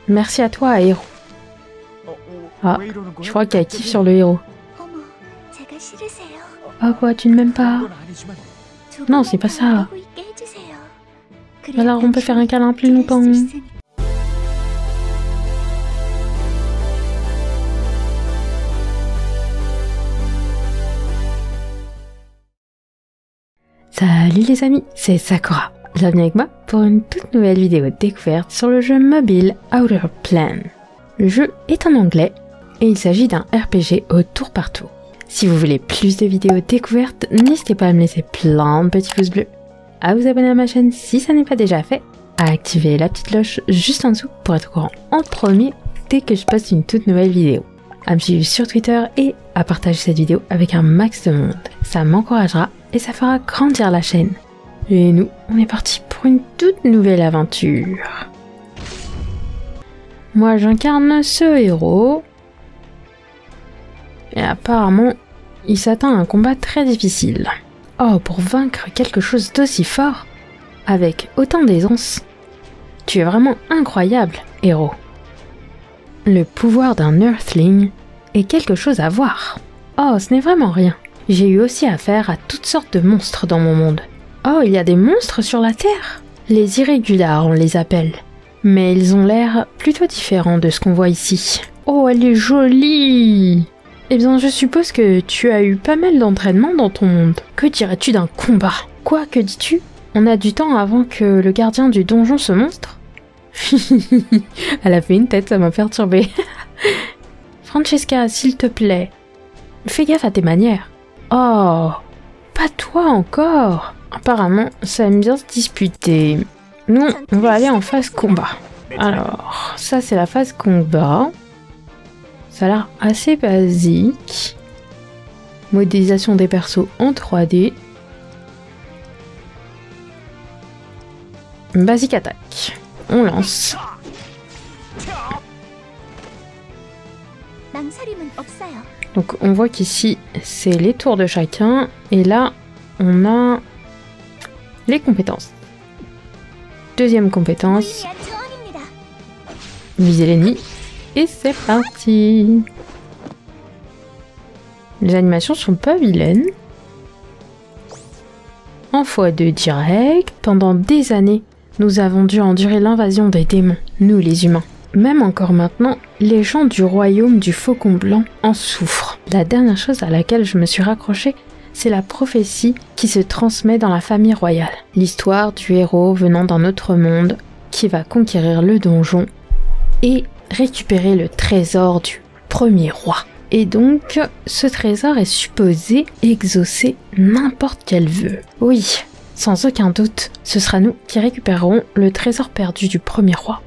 Merci à toi, héros. Ah, je crois qu'elle kiffe sur le héros. Oh quoi, tu ne m'aimes pas? Non, c'est pas ça. Alors on peut faire un câlin plus longtemps. Salut les amis, c'est Sakura. Bienvenue avec moi pour une toute nouvelle vidéo découverte sur le jeu mobile Outer Plane. Le jeu est en anglais et il s'agit d'un RPG au tour par tour. Si vous voulez plus de vidéos découvertes, n'hésitez pas à me laisser plein de petits pouces bleus, à vous abonner à ma chaîne si ça n'est pas déjà fait, à activer la petite cloche juste en dessous pour être au courant en premier dès que je poste une toute nouvelle vidéo, à me suivre sur Twitter et à partager cette vidéo avec un max de monde. Ça m'encouragera et ça fera grandir la chaîne. Et nous, on est parti pour une toute nouvelle aventure. Moi, j'incarne ce héros. Et apparemment, il s'attend à un combat très difficile. Oh, pour vaincre quelque chose d'aussi fort, avec autant d'aisance. Tu es vraiment incroyable, héros. Le pouvoir d'un Earthling est quelque chose à voir. Oh, ce n'est vraiment rien. J'ai eu aussi affaire à toutes sortes de monstres dans mon monde. Oh, il y a des monstres sur la Terre? Les Irrégulars, on les appelle. Mais ils ont l'air plutôt différents de ce qu'on voit ici. Oh, elle est jolie! Eh bien, je suppose que tu as eu pas mal d'entraînement dans ton monde. Que dirais-tu d'un combat? Quoi, que dis-tu? On a du temps avant que le gardien du donjon se montre? Elle a fait une tête, ça m'a perturbée. Francesca, s'il te plaît, fais gaffe à tes manières. Oh, pas toi encore. Apparemment, ça aime bien se disputer. Nous, on va aller en phase combat. Alors, ça c'est la phase combat. Ça a l'air assez basique. Modélisation des persos en 3D. Basique attaque. On lance. Donc on voit qu'ici c'est les tours de chacun et là on a les compétences. Deuxième compétence, viser l'ennemi et c'est parti. Les animations sont pas vilaines. En x2 direct, pendant des années, nous avons dû endurer l'invasion des démons, nous les humains. Même encore maintenant, les gens du royaume du Faucon Blanc en souffrent. La dernière chose à laquelle je me suis raccrochée, c'est la prophétie qui se transmet dans la famille royale. L'histoire du héros venant d'un autre monde qui va conquérir le donjon et récupérer le trésor du premier roi. Et donc, ce trésor est supposé exaucer n'importe quel vœu. Oui, sans aucun doute, ce sera nous qui récupérerons le trésor perdu du premier roi.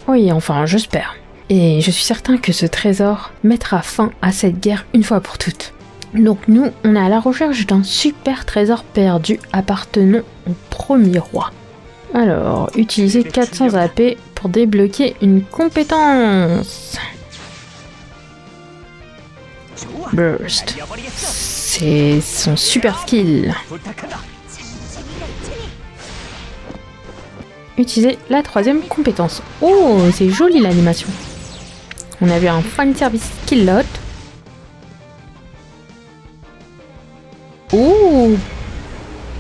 Oui, enfin, j'espère. Et je suis certain que ce trésor mettra fin à cette guerre une fois pour toutes. Donc nous, on est à la recherche d'un super trésor perdu appartenant au premier roi. Alors, utiliser 400 AP pour débloquer une compétence. Burst. C'est son super skill. Utiliser la troisième compétence. Oh, c'est joli l'animation. On a vu un fan service skill-lot. Oh,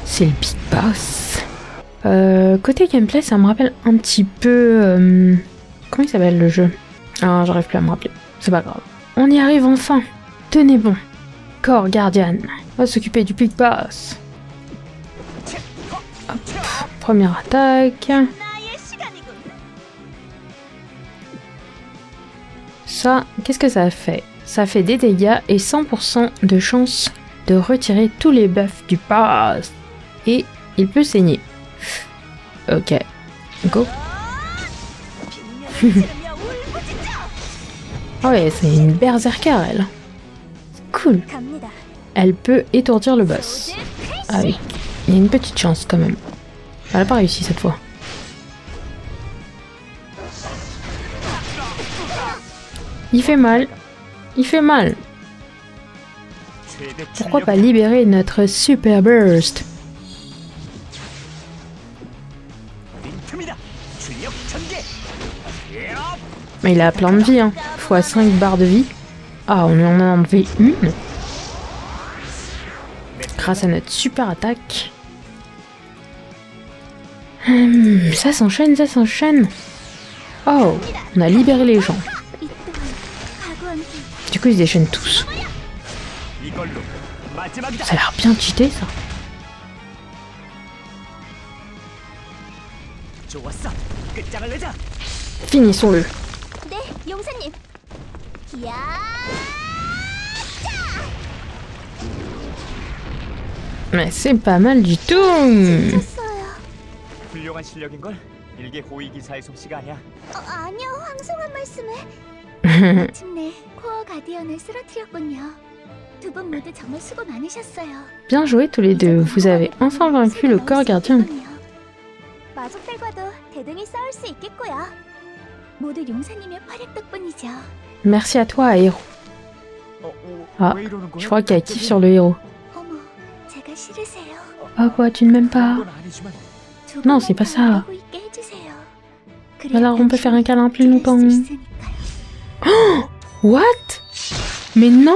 c'est le Big Boss. Côté gameplay, ça me rappelle un petit peu... comment il s'appelle le jeu? Ah, j'arrive plus à me rappeler. C'est pas grave. On y arrive enfin. Tenez bon. Core Guardian va s'occuper du Big Boss. Hop. Première attaque. Ça, qu'est-ce que ça fait? Ça fait des dégâts et 100% de chance de retirer tous les buffs du boss. Et il peut saigner. Ok. Go. Ah ouais, c'est une berserker, elle. C'est cool. Elle peut étourdir le boss. Ah oui, il y a une petite chance quand même. Elle a pas réussi cette fois. Il fait mal. Il fait mal. Pourquoi pas libérer notre super burst? Mais il a plein de vie, hein. Fois 5 barres de vie. Ah, on lui en a enlevé une. Grâce à notre super attaque. Ça s'enchaîne, ça s'enchaîne. Oh, on a libéré les gens. Du coup, ils se déchaînent tous. Ça a l'air bien cheaté, ça. Finissons-le. Mais c'est pas mal du tout. 훌륭한 실력인걸? 일개 고위 기사의 솜씨가 아니야. 아니요, 황송한 말씀을. 마침내 코어 가디언을 쓰러뜨렸군요. 두 분 모두 정말 수고 많으셨어요. Bien joué tous les deux. Vous avez enfin vaincu le corps gardien. 마족들과도 대등히 싸울 수 있겠고요. 모두 용사님의 활약 덕분이죠. Merci à toi, héros. Ah, je crois qu'il y a kiff sur le héros. 어머, 제가 싫으세요. Ah quoi, tu ne m'aimes pas? Non, c'est pas ça. Alors on peut faire un câlin plus longtemps. Oh, what? Mais non!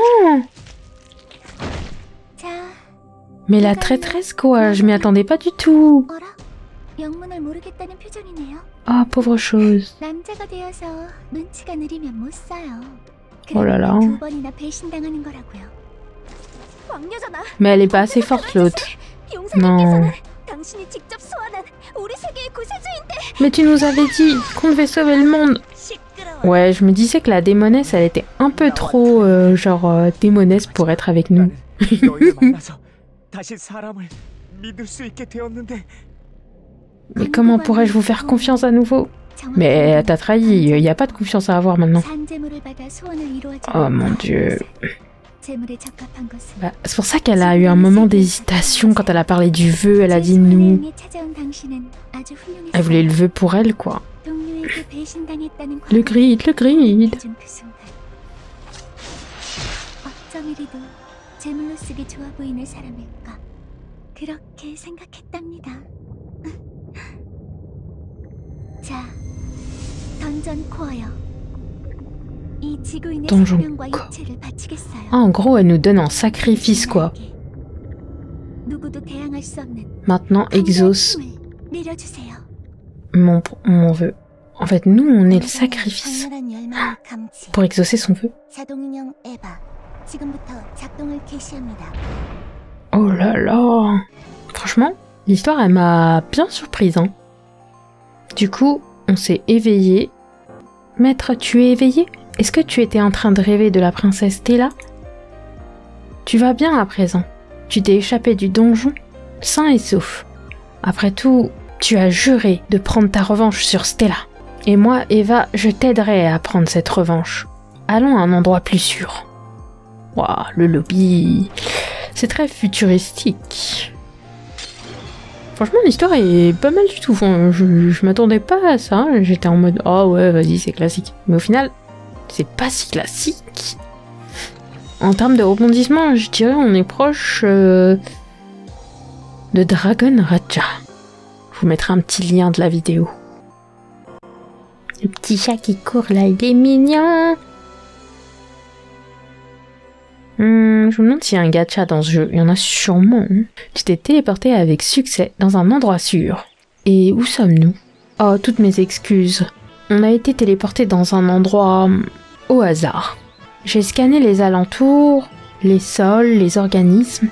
Mais la traîtresse quoi, je m'y attendais pas du tout. Ah, pauvre chose. Oh là là. Mais elle est pas assez forte l'autre. Non. Mais tu nous avais dit qu'on devait sauver le monde. Ouais, je me disais que la démonesse, elle était un peu trop, démonesse pour être avec nous. Mais comment pourrais-je vous faire confiance à nouveau? Mais elle t'a trahi, il n'y a pas de confiance à avoir maintenant. Oh mon dieu. Bah, c'est pour ça qu'elle a eu un moment d'hésitation quand elle a parlé du vœu, elle a dit nous. Elle voulait le vœu pour elle, quoi. Le grid, le grid. Donjon quoi. Ah, en gros, elle nous donne un sacrifice, quoi. Maintenant, exauce mon vœu. En fait, nous, on est le sacrifice pour exaucer son vœu. Oh là là. Franchement, l'histoire, elle m'a bien surprise, hein. Du coup, on s'est éveillé. Maître, tu es éveillé? Est-ce que tu étais en train de rêver de la princesse Stella? Tu vas bien à présent? Tu t'es échappé du donjon, sain et sauf. Après tout, tu as juré de prendre ta revanche sur Stella. Et moi, Eva, je t'aiderai à prendre cette revanche. Allons à un endroit plus sûr. Waouh, le lobby... C'est très futuristique. Franchement, l'histoire est pas mal du tout. Enfin, je m'attendais pas à ça. J'étais en mode, oh ouais, vas-y, c'est classique. Mais au final, c'est pas si classique. En termes de rebondissement, je dirais on est proche de Dragon Raja. Je vous mettrai un petit lien de la vidéo. Le petit chat qui court là, il est mignon. Je me demande s'il y a un gacha dans ce jeu. Il y en a sûrement. Tu t'es téléporté avec succès dans un endroit sûr. Et où sommes-nous? Oh, toutes mes excuses. On a été téléporté dans un endroit au hasard. J'ai scanné les alentours, les sols, les organismes,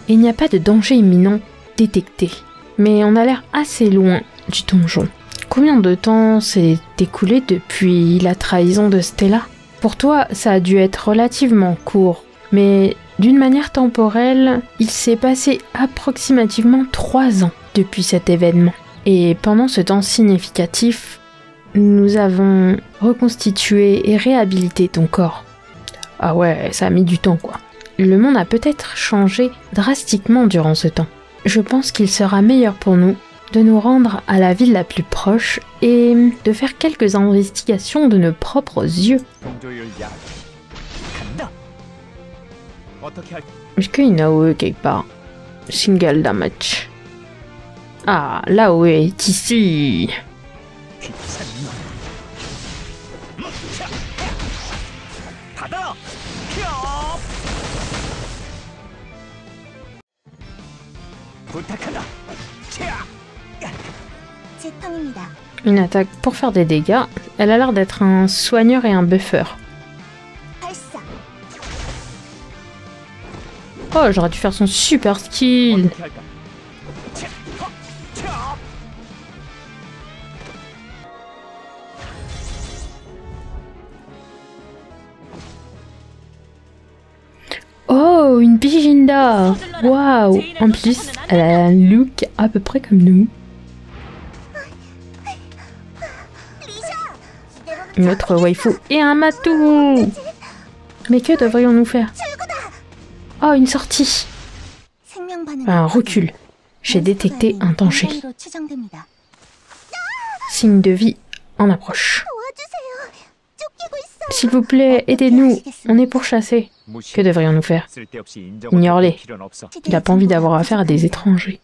et il n'y a pas de danger imminent détecté. Mais on a l'air assez loin du donjon. Combien de temps s'est écoulé depuis la trahison de Stella? Pour toi, ça a dû être relativement court. Mais d'une manière temporelle, il s'est passé approximativement 3 ans depuis cet événement. Et pendant ce temps significatif, nous avons reconstitué et réhabilité ton corps. Ah ouais, ça a mis du temps quoi. Le monde a peut-être changé drastiquement durant ce temps. Je pense qu'il sera meilleur pour nous de nous rendre à la ville la plus proche et de faire quelques investigations de nos propres yeux. Est-ce qu'il y a une AOE quelque part? Single damage. Ah, l'AOE est ici. 받아! 펴! 부탁한다. 차! 제 턴입니다. Une attaque pour faire des dégâts. Elle a l'air d'être un soigneur et un buffer. 발사. Oh, j'aurais dû faire son super skill. 어떻게 할까? 차! 허! 차! Oh, une Piginda. Waouh. En plus, elle a un look à peu près comme nous. Une autre waifu et un matou. Mais que devrions-nous faire? Oh, une sortie. 생명 반응. Un recul. J'ai détecté un danger. 사이로 추정됩니다. Signe de vie en approche. 도와주세요. 쫓기고 있어요. S'il vous plaît, aidez-nous. On est pourchassés. Que devrions-nous faire? 쓸데없이 인정을 Ignore-les. 받을 필요는 없어. Il a pas envie d'avoir affaire à des étrangers.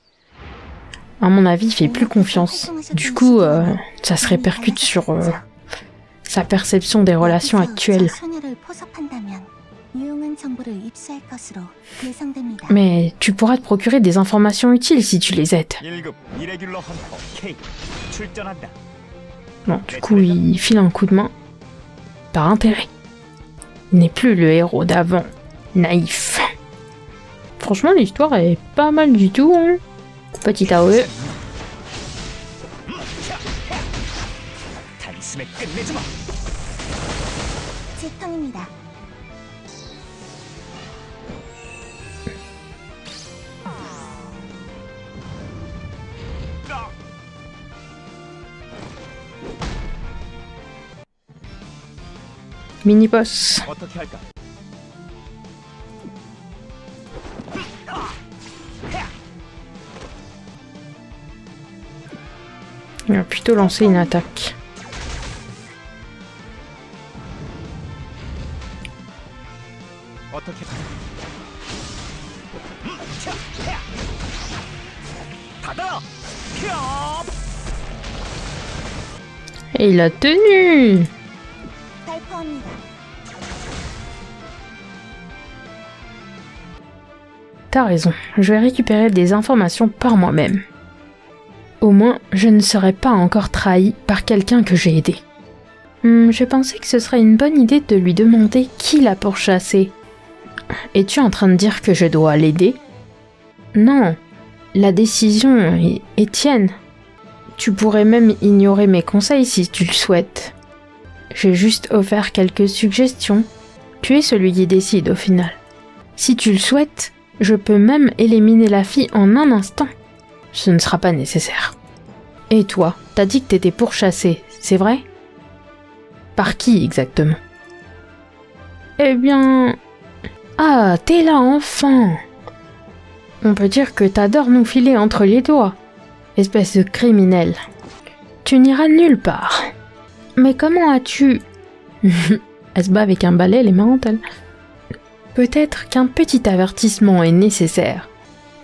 À mon avis, il fait plus confiance. Du coup, ça se répercute sur sa perception des relations actuelles. 소녀를 포섭한다면 유용한 정보를 입수할 것으로 예상됩니다. Mais tu pourras te procurer des informations utiles si tu les aides. 1급 이레귤러 헌터 K 출전한다. Bon, du coup, il file un coup de main. Par intérêt. Il n'est plus le héros d'avant. Naïf. Franchement, l'histoire est pas mal du tout. Hein. Petit AOE. 단숨에 끝내주마. 제 턴입니다. Mini-boss. 어떻게 할까? Il va plutôt lancer une attaque. 어떻게 받아! 펴! Et il a tenu. 발포합니다. T'as raison, je vais récupérer des informations par moi-même. Au moins, je ne serai pas encore trahi par quelqu'un que j'ai aidé. Je pensais que ce serait une bonne idée de lui demander qui l'a pourchassé. Es-tu en train de dire que je dois l'aider? Non, la décision est tienne. Tu pourrais même ignorer mes conseils si tu le souhaites. J'ai juste offert quelques suggestions. Tu es celui qui décide au final. Si tu le souhaites, je peux même éliminer la fille en un instant. Ce ne sera pas nécessaire. Et toi, t'as dit que t'étais pourchassé, c'est vrai? Par qui exactement? Eh bien... Ah, t'es là enfin! On peut dire que t'adores nous filer entre les doigts. Espèce de criminel. Tu n'iras nulle part. Mais comment as-tu... Elle se bat avec un balai, elle est marrante, elle. Peut-être qu'un petit avertissement est nécessaire.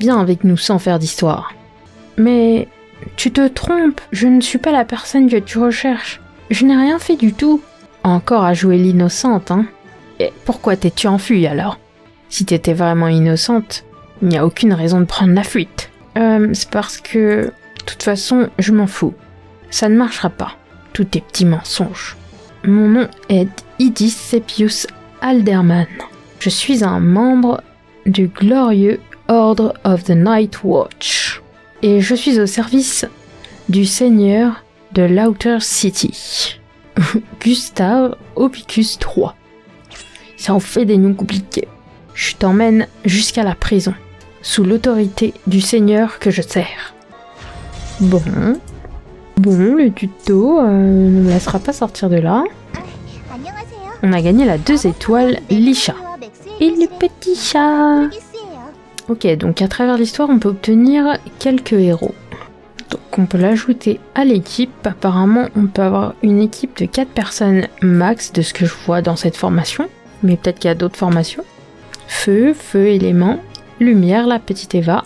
Viens avec nous sans faire d'histoire. Mais... tu te trompes, je ne suis pas la personne que tu recherches. Je n'ai rien fait du tout. Encore à jouer l'innocente, hein. Et pourquoi t'es-tu enfuie alors? Si t'étais vraiment innocente, il n'y a aucune raison de prendre la fuite. C'est parce que... de toute façon, je m'en fous. Ça ne marchera pas. Tous tes petits mensonges. Mon nom est Idis Sepius Alderman. Je suis un membre du glorieux Order of the Night Watch. Et je suis au service du seigneur de l'Outer City. Gustave Opicus III. Ça en fait des noms compliqués. Je t'emmène jusqu'à la prison, sous l'autorité du seigneur que je sers. Bon, le tuto ne me laissera pas sortir de là. 안녕하세요. On a gagné la 2 étoiles Lisha. Et le petit chat. Ok, donc à travers l'histoire, on peut obtenir quelques héros. Donc on peut l'ajouter à l'équipe. Apparemment, on peut avoir une équipe de 4 personnes max de ce que je vois dans cette formation. Mais peut-être qu'il y a d'autres formations. Feu, élément, lumière, la petite Eva.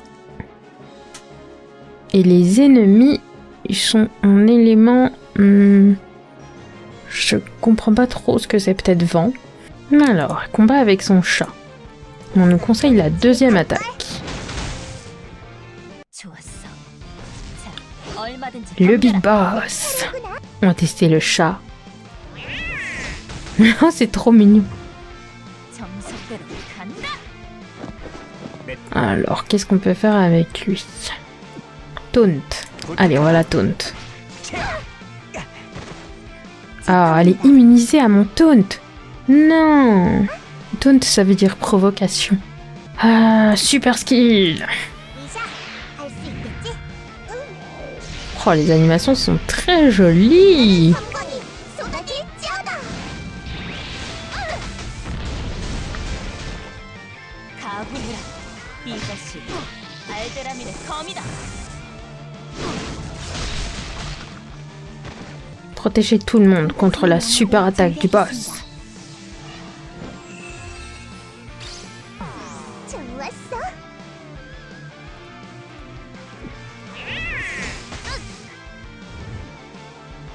Et les ennemis, ils sont en élément... je Je comprends pas trop ce que c'est, peut-être vent. Alors, combat avec son chat. On nous conseille la deuxième attaque. Le Big Boss. On va tester le chat. Oh, c'est trop mignon. Alors, qu'est-ce qu'on peut faire avec lui? Taunt. Allez, on va la taunt. Ah, elle est immunisée à mon taunt. Non. Taunt, ça veut dire provocation. Ah, super skill. Oh, les animations sont très jolies. Protéger tout le monde contre la super attaque du boss.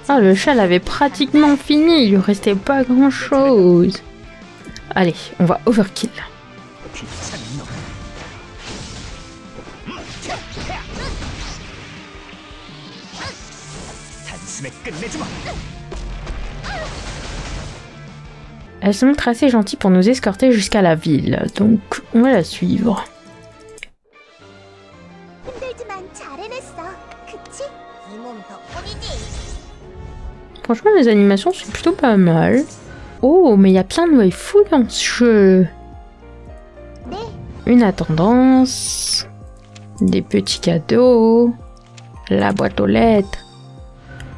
Ah, le chat l'avait pratiquement fini, il lui restait pas grand chose. Allez, on va overkill. Elle se montre assez gentille pour nous escorter jusqu'à la ville, donc on va la suivre. Franchement, les animations sont plutôt pas mal. Oh, mais il y a plein de waifus dans ce jeu. Une attendance, des petits cadeaux, la boîte aux lettres.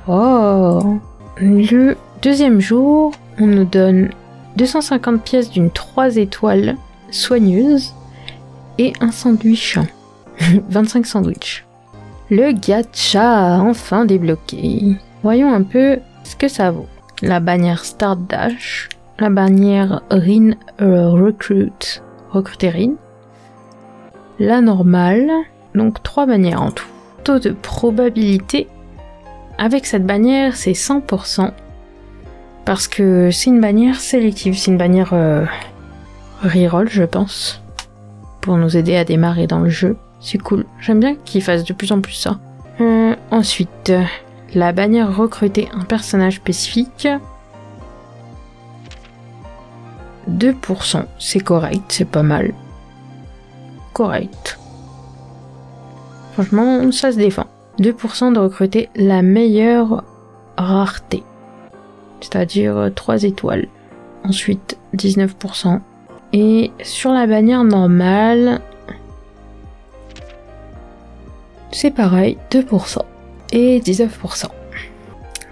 Oh, le deuxième jour, on nous donne 250 pièces d'une 3 étoiles soigneuse et un sandwich. 25 sandwichs. Le gacha, enfin débloqué. Voyons un peu ce que ça vaut. La bannière Start Dash, la bannière Rin Recruit, recruter Rin, la normale, donc 3 bannières en tout. Taux de probabilité, avec cette bannière c'est 100%, parce que c'est une bannière sélective, c'est une bannière reroll je pense, pour nous aider à démarrer dans le jeu. C'est cool, j'aime bien qu'ils fassent de plus en plus ça. Ensuite, la bannière recruter un personnage spécifique. 2%, c'est correct, c'est pas mal. Correct. Franchement, ça se défend. 2% de recruter la meilleure rareté. C'est-à-dire 3 étoiles. Ensuite, 19%. Et sur la bannière normale, c'est pareil, 2%. Et 19%.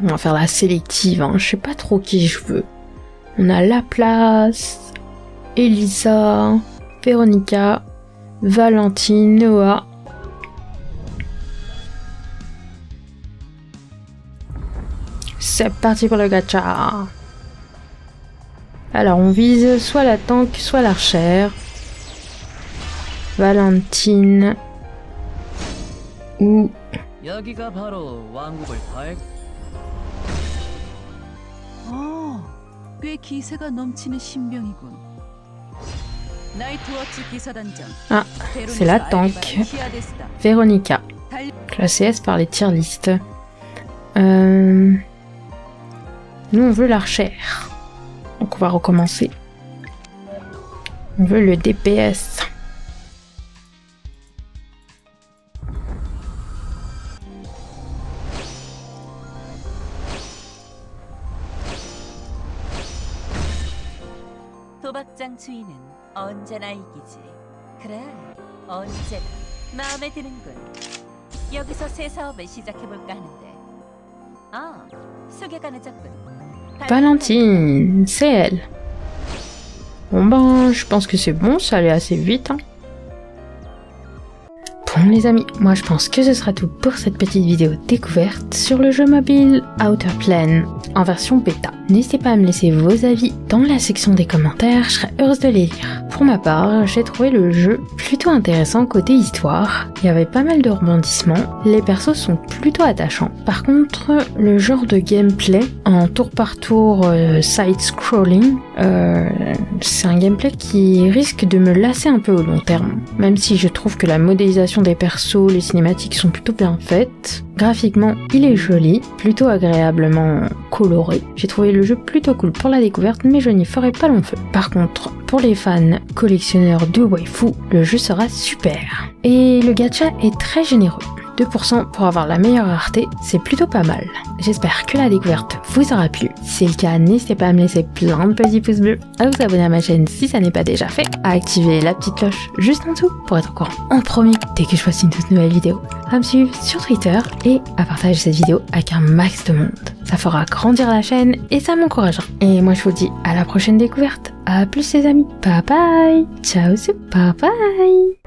On va faire la sélective, hein. Je sais pas trop qui je veux. On a Laplace, Elisa, Véronica, Valentine, Noah. C'est parti pour le gacha. Alors on vise soit la tank, soit l'archère. Valentine ou 여기가 바로 왕국을 파악. 꽤 기세가 넘치는 신병이군. 나이트워치 기사단장. Ah, c'est la tank. Véronica. Classée S par les tier list. Nous on veut l'archère. Donc on va recommencer. On veut le DPS. 도박장 주인은 언제나 이기지. 그래, 언제나 마음에 드는군. 여기서 새 사업을 시작해볼까 하는데. 아, 소개가 늦었군. Valentine, c'est elle. Bon ben, je pense que c'est bon, ça allait assez vite. Hein. Bon, Bon les amis, moi je pense que ce sera tout pour cette petite vidéo découverte sur le jeu mobile Outer Plane en version bêta. N'hésitez pas à me laisser vos avis dans la section des commentaires, je serai heureuse de les lire. Pour ma part, j'ai trouvé le jeu plutôt intéressant côté histoire, il y avait pas mal de rebondissements, les persos sont plutôt attachants. Par contre, le genre de gameplay en tour par tour side-scrolling, c'est un gameplay qui risque de me lasser un peu au long terme, même si je trouve que la modélisation des persos, les cinématiques sont plutôt bien faites. Graphiquement, il est joli, plutôt agréablement coloré. J'ai trouvé le jeu plutôt cool pour la découverte, mais je n'y ferai pas long feu. Par contre, pour les fans collectionneurs de waifu, le jeu sera super. Et le gacha est très généreux. 2% pour avoir la meilleure rareté, c'est plutôt pas mal. J'espère que la découverte vous aura plu. Si c'est le cas, n'hésitez pas à me laisser plein de petits pouces bleus, à vous abonner à ma chaîne si ça n'est pas déjà fait, à activer la petite cloche juste en dessous pour être au courant en premier dès que je poste une toute nouvelle vidéo, à me suivre sur Twitter et à partager cette vidéo avec un max de monde. Ça fera grandir la chaîne et ça m'encouragera. Et moi je vous dis à la prochaine découverte. À plus les amis. Bye bye. Ciao, bye bye.